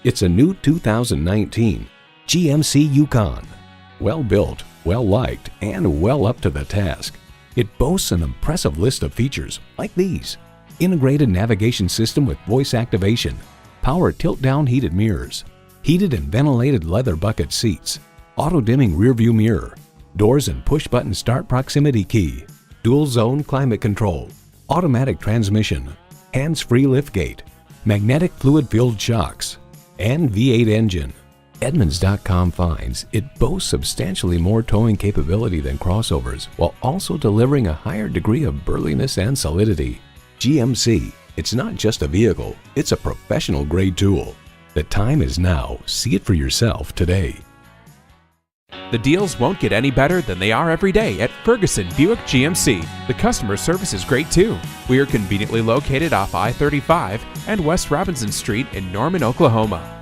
It's a new 2019 GMC Yukon. Well built, well liked, and well up to the task. It boasts an impressive list of features like these: integrated navigation system with voice activation, power tilt-down heated mirrors, heated and ventilated leather bucket seats, auto-dimming rearview mirror, doors and push-button start proximity key, dual-zone climate control, automatic transmission, hands-free liftgate, magnetic fluid-filled shocks, and V8 engine. Edmonds.com finds it boasts substantially more towing capability than crossovers, while also delivering a higher degree of burliness and solidity. GMC, it's not just a vehicle, it's a professional-grade tool. The time is now. See it for yourself today. The deals won't get any better than they are every day at Ferguson Buick GMC. The customer service is great too. We are conveniently located off I-35 and West Robinson Street in Norman, Oklahoma.